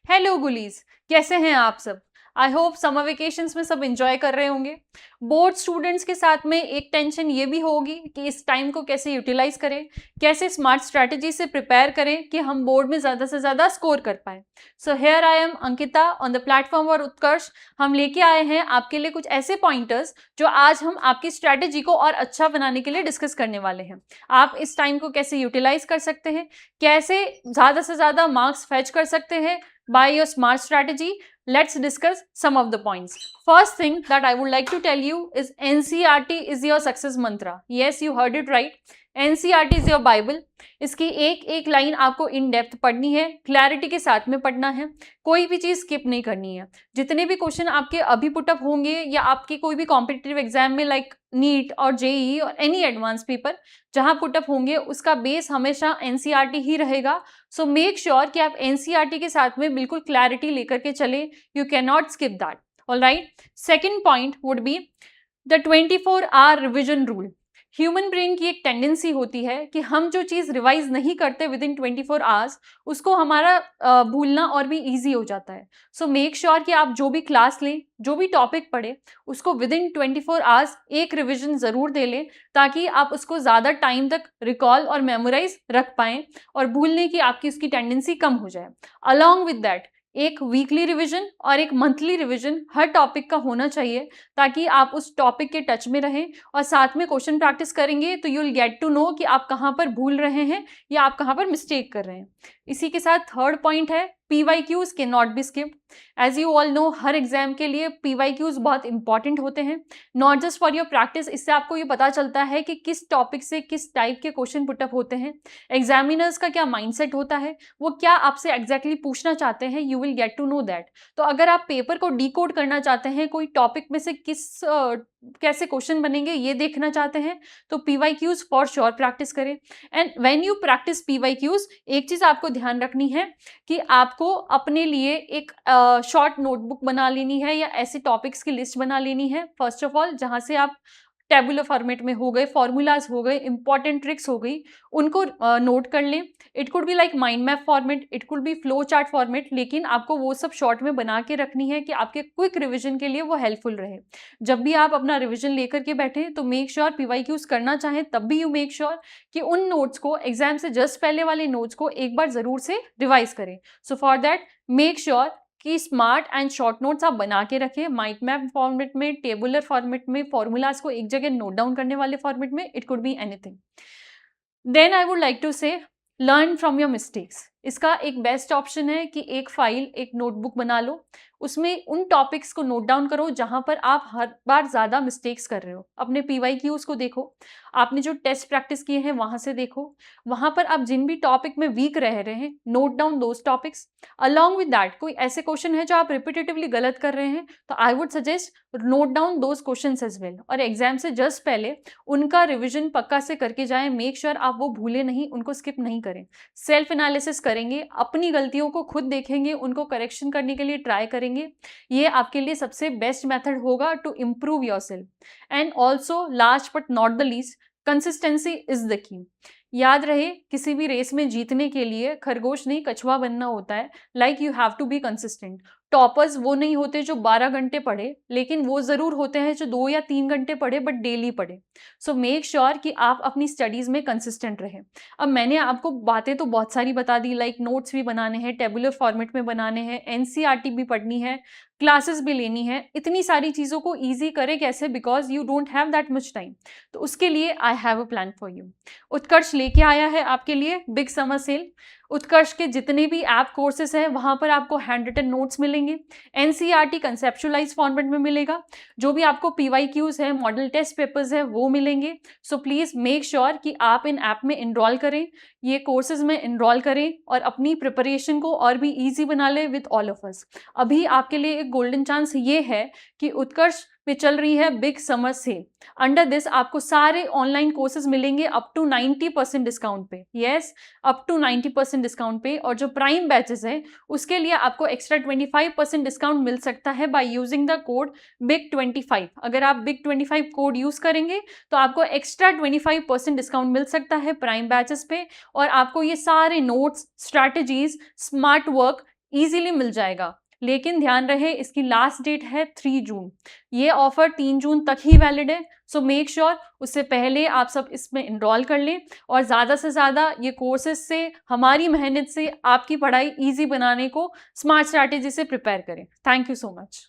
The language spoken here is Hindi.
हेलो गुलीज, कैसे हैं आप सब। आई होप समर वेकेशंस में सब एंजॉय कर रहे होंगे। बोर्ड स्टूडेंट्स के साथ में एक टेंशन ये भी होगी कि इस टाइम को कैसे यूटिलाइज करें, कैसे स्मार्ट स्ट्रैटेजी से प्रिपेयर करें कि हम बोर्ड में ज़्यादा से ज़्यादा स्कोर कर पाए। So here I am Ankita on the platform और उत्कर्ष। हम लेके आए हैं आपके लिए कुछ ऐसे पॉइंटर्स जो आज हम आपकी स्ट्रैटेजी को और अच्छा बनाने के लिए डिस्कस करने वाले हैं। आप इस टाइम को कैसे यूटिलाइज कर सकते हैं, कैसे ज़्यादा से ज़्यादा मार्क्स फेच कर सकते हैं by your smart strategy. Let's discuss some of the points. First thing that I would like to tell you is NCERT is your success mantra. Yes, you heard it right. NCERT is your Bible. इसकी एक एक लाइन आपको इन डेप्थ पढ़नी है, क्लैरिटी के साथ में पढ़ना है, कोई भी चीज़ स्किप नहीं करनी है। जितने भी क्वेश्चन आपके अभी पुटअप होंगे या आपके कोई भी कॉम्पिटिटिव एग्जाम में लाइक नीट और जेईई और एनी एडवांस पेपर जहां पुटअप होंगे, उसका बेस हमेशा एनसीईआरटी ही रहेगा। सो मेक श्योर कि आप एनसीईआरटी के साथ में बिल्कुल क्लैरिटी लेकर के चले। You can not skip that. Alright, second point would be the 24 hour revision rule. Human brain की एक टेंडेंसी होती है कि हम जो चीज़ रिवाइज नहीं करते विद इन 24 आवर्स, उसको हमारा भूलना और भी ईजी हो जाता है। सो मेक श्योर कि आप जो भी क्लास लें, जो भी टॉपिक पढ़े, उसको विद इन 24 आवर्स एक रिविजन ज़रूर दे लें, ताकि आप उसको ज़्यादा टाइम तक रिकॉल और मेमोराइज रख पाएँ और भूलने की आपकी उसकी टेंडेंसी कम हो जाए। अलॉन्ग विद दैट एक वीकली रिवीजन और एक मंथली रिवीजन हर टॉपिक का होना चाहिए, ताकि आप उस टॉपिक के टच में रहें और साथ में क्वेश्चन प्रैक्टिस करेंगे तो you will get to know कि आप कहाँ पर भूल रहे हैं या आप कहाँ पर मिस्टेक कर रहे हैं। इसी के साथ थर्ड पॉइंट है PYQs के not be skipped. As you all know, हर एग्जाम के लिए PYQs बहुत इंपॉर्टेंट होते हैं, not just for your practice. इससे आपको ये पता चलता है कि किस टॉपिक से किस टाइप के क्वेश्चन पुटअप होते हैं, एग्जामिनर्स का क्या माइंडसेट होता है, वो क्या आपसे एग्जैक्टली पूछना चाहते हैं। You will get to know that. तो अगर आप पेपर को डिकोड करना चाहते हैं, कोई टॉपिक में से कैसे क्वेश्चन बनेंगे ये देखना चाहते हैं, तो PYQs फॉर श्योर प्रैक्टिस करें। And when you practice PYQs, एक चीज़ आपको ध्यान रखनी है कि आपको अपने लिए एक शॉर्ट नोटबुक बना लेनी है या ऐसे टॉपिक्स की लिस्ट बना लेनी है। फर्स्ट ऑफ ऑल, जहाँ से आप टेबुलर फॉर्मेट में हो गए, फॉर्मूलाज हो गए, इंपॉर्टेंट ट्रिक्स हो गई, उनको नोट कर लें। It could be like mind map format, it could B flow chart format, लेकिन आपको वो सब शॉर्ट में बना के रखनी है कि आपके क्विक रिवीजन के लिए वो हेल्पफुल रहे। जब भी आप अपना रिवीजन लेकर के बैठे तो मेक श्योर PYQs करना चाहें तब भी यू मेक श्योर कि उन नोट्स को, एग्जाम से जस्ट पहले वाले नोट्स को एक बार जरूर से रिवाइज करें। So for that make sure कि स्मार्ट एंड शॉर्ट नोट्स आप बना के रखें, माइंड मैप फॉर्मेट में, टेबुलर फॉर्मेट में, फॉर्मूलाज को एक जगह नोट डाउन करने वाले फॉर्मेट में। It could be anything. Then I would like to say learn from your mistakes. इसका एक बेस्ट ऑप्शन है कि एक फाइल, एक नोटबुक बना लो, उसमें उन टॉपिक्स को नोट डाउन करो जहां पर आप हर बार ज़्यादा मिस्टेक्स कर रहे हो। अपने PYQs को देखो, आपने जो टेस्ट प्रैक्टिस किए हैं वहां से देखो, वहां पर आप जिन भी टॉपिक में वीक रह रहे हैं, note down those topics. Along with that, कोई ऐसे क्वेश्चन है जो आप रिपीटेटिवली गलत कर रहे हैं, तो I would suggest note down those questions as well, और एग्जाम से जस्ट पहले उनका रिविजन पक्का से करके जाएं। मेक श्योर आप वो भूले नहीं, उनको स्किप नहीं करें। सेल्फ एनालिसिस करेंगे, अपनी गलतियों को खुद देखेंगे, उनको करेक्शन करने के लिए ट्राई करेंगे। ये आपके लिए सबसे बेस्ट मेथड होगा to improve yourself. And also last but not the least, consistency is the key. याद रहे, किसी भी रेस में जीतने के लिए खरगोश नहीं कछुआ बनना होता है। Like you have to be consistent. Toppers वो नहीं होते जो 12 घंटे पढ़े, लेकिन वो जरूर होते हैं जो 2 या 3 घंटे पढ़े बट डेली पढ़े। सो मेक श्योर कि आप अपनी स्टडीज में कंसिस्टेंट रहें। अब मैंने आपको बातें तो बहुत सारी बता दी, लाइक नोट्स भी बनाने हैं, टेबुलर फॉर्मेट में बनाने हैं, NCERT भी पढ़नी है, क्लासेस भी लेनी है। इतनी सारी चीज़ों को ईजी करें कैसे, because you don't have that much time. तो उसके लिए I have a plan for you. Utkarsh लेके आया है आपके लिए बिग समर सेल। उत्कर्ष के जितने भी ऐप कोर्सेस हैं वहाँ पर आपको हैंड रिटन नोट्स मिलेंगे, NCERT कंसेप्चुअलाइज फॉर्मेट में मिलेगा, जो भी आपको PYQs है, मॉडल टेस्ट पेपर्स है, वो मिलेंगे। सो प्लीज़ मेक श्योर कि आप इन ऐप में इनरोल करें, ये कोर्सेज में इनरोल करें और अपनी प्रिपरेशन को और भी ईजी बना लें विद ऑल ऑफ अस। अभी आपके लिए एक गोल्डन चांस ये है कि उत्कर्ष में चल रही है big summer sale. Under this आपको सारे ऑनलाइन कोर्सेज मिलेंगे अप टू 90% डिस्काउंट पे। यस, अप टू 90% डिस्काउंट पे। और जो प्राइम बैचेस हैं उसके लिए आपको एक्स्ट्रा 25% डिस्काउंट मिल सकता है by using the code BIG25। अगर आप BIG25 कोड यूज करेंगे तो आपको एक्स्ट्रा 25% डिस्काउंट मिल सकता है प्राइम बैचेस पे, और आपको ये सारे notes, strategies, smart work easily मिल जाएगा। लेकिन ध्यान रहे इसकी लास्ट डेट है 3 जून। ये ऑफर 3 जून तक ही वैलिड है, सो मेक श्योर उससे पहले आप सब इसमें इनरोल कर लें और ज़्यादा से ज़्यादा ये कोर्सेज से, हमारी मेहनत से आपकी पढ़ाई ईजी बनाने को स्मार्ट स्ट्रैटेजी से प्रिपेयर करें। Thank you so much.